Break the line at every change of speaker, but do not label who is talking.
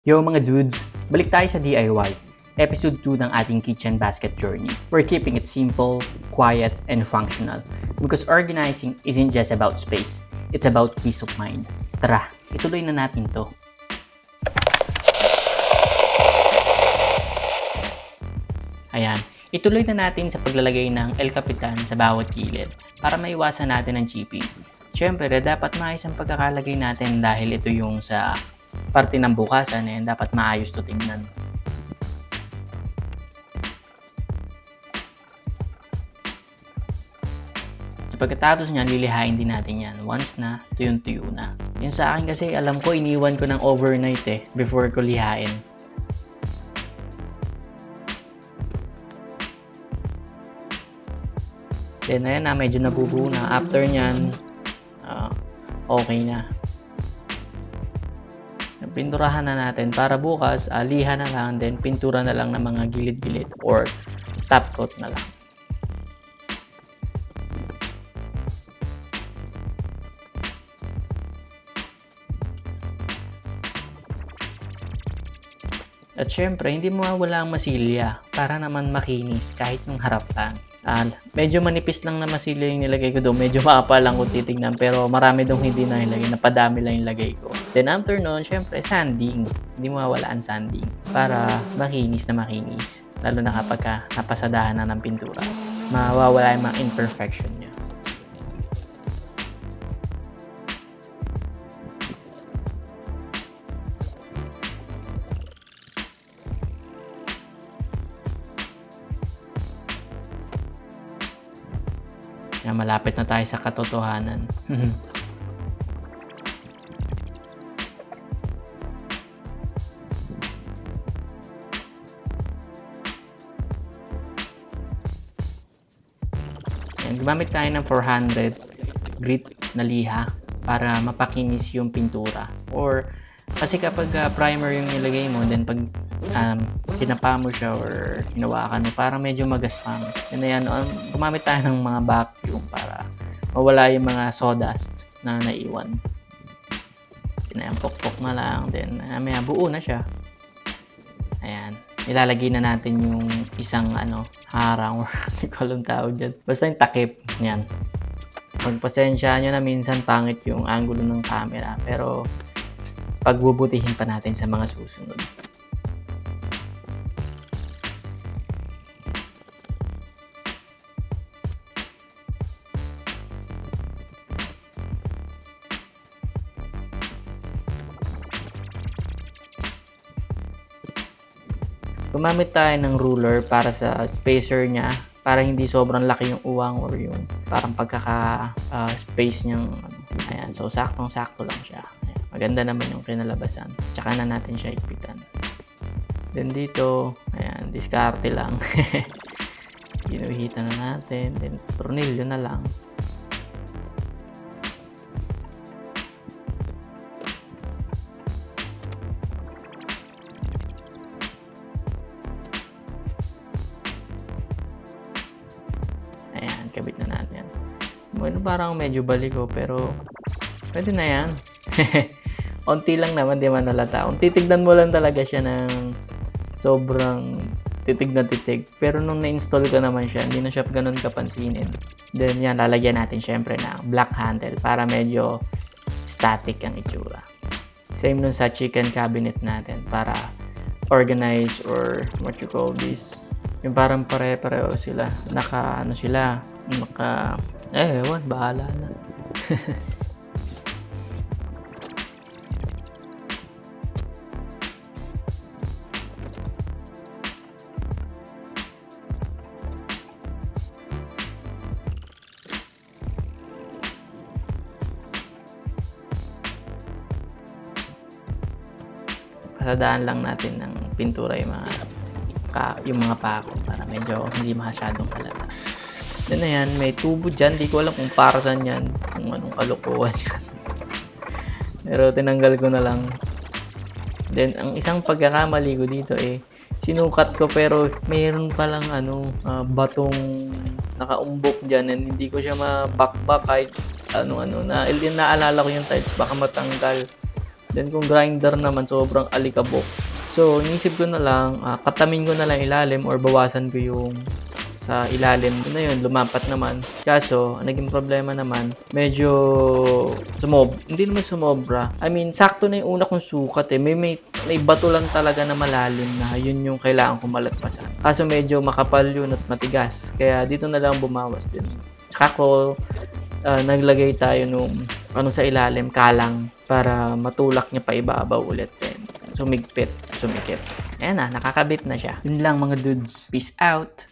Yo mga dudes, balik tayo sa DIY, episode 2 ng ating kitchen basket journey. We're keeping it simple, quiet, and functional because organizing isn't just about space, it's about peace of mind. Tara, ituloy na natin to. Ayan, ituloy na natin sa paglalagay ng El Capitan sa bawat gilid para maiwasan natin ang chipping. Siyempre, dapat maayos ang pagkakalagay natin dahil ito yung sa parte ng bukasan dapat maayos to tingnan. So pagkatapos niyan, lilihain din natin yan. Once na, tuyo na. Yun sa akin kasi, alam ko, iniwan ko ng overnight before ko lihain. Then ayan na, medyo nabubuo na. After nyan, okay na. Pinturahan na natin para bukas, liha na lang, then pintura na lang ng mga gilid-gilid or top coat na lang. At syempre, hindi mawawala ang masilya para naman makinis kahit yung harapan. Medyo manipis lang na masilya yung nilagay ko doon. Medyo makapal lang kung titignan, pero marami doon hindi na nilagay. Napadami lang yung lagay ko. Then after nun, syempre, sanding. Hindi mawawala ang sanding para makinis na makinis. Lalo na kapag napasadahan na ng pintura. Mawawala yung mga imperfection niya. Yan, malapit na tayo sa katotohanan. Yan, gumamit tayo ng 400 grit na liha para mapakinis yung pintura. Or kasi kapag primer yung nilagay mo, then pag kinapa mo siya or hinawakan mo, parang medyo magaspang. Yan na yan, gumamit tayo ng mga vacuum para mawala yung mga sawdust na naiwan. Yan, pokpok na lang, then may buo na siya. Ayan, ilalagay na natin yung isang harang or hindi ko alam tawag dyan. Basta yung takip, yan. Pagpasensya nyo na minsan pangit yung angulo ng camera, pero pagbubutihin pa natin sa mga susunod. Gumamit tayo ng ruler para sa spacer niya, para hindi sobrang laki yung uwang or yung parang pagkaka-space niyang ayan, so saktong-sakto lang siya. Ayan, maganda naman yung kinalabasan. Tsaka na natin siya ipitan. Then dito, ayan, diskarte lang. Ginuhitan na natin, then tornilyo na lang. Kabit na natin yan. Bueno, parang medyo baliko pero pwede na yan. Unti lang naman, di man nalata. Kung titignan mo lang talaga siya ng sobrang titig na titig. Pero nung na-install ko naman siya, hindi na siya ganun kapansinin. Then yan, lalagyan natin syempre ng black handle para medyo static ang itsura. Same nun sa chicken cabinet natin para organize or what you call this. Yung parang pare-pareho sila. Ewan, bahala na. Pasadaan lang natin ng pintura yung mga pako para medyo hindi masyadong halata. Then ayan, may tubo dyan. Di ko alam kung para saan yan. Kung anong kalokohan yan. Pero tinanggal ko na lang. Then ang isang pagkakamali ko dito sinukat ko pero mayroon palang batong nakaumbok dyan and hindi ko siya mabakbak kahit naalala ko yung tiles baka matanggal. Then kung grinder naman, sobrang alikabok. So, inisip ko na lang, katamin ko na lang ilalim or bawasan ko yung sa ilalim. Yun na yun, lumapat naman. Kaso, ang naging problema naman, medyo hindi naman sumobra. I mean, sakto na yung una kong sukat eh. May bato lang talaga na malalim na yun yung kailangan kong malagpasan. Kaso medyo makapal yun at matigas. Kaya dito na lang bumawas din. Tsaka ko, naglagay tayo nung sa ilalim, kalang, para matulak niya pa ibabaw ulit. Then, sumikit. Ayan na, nakakabit na siya. Yun lang mga dudes. Peace out!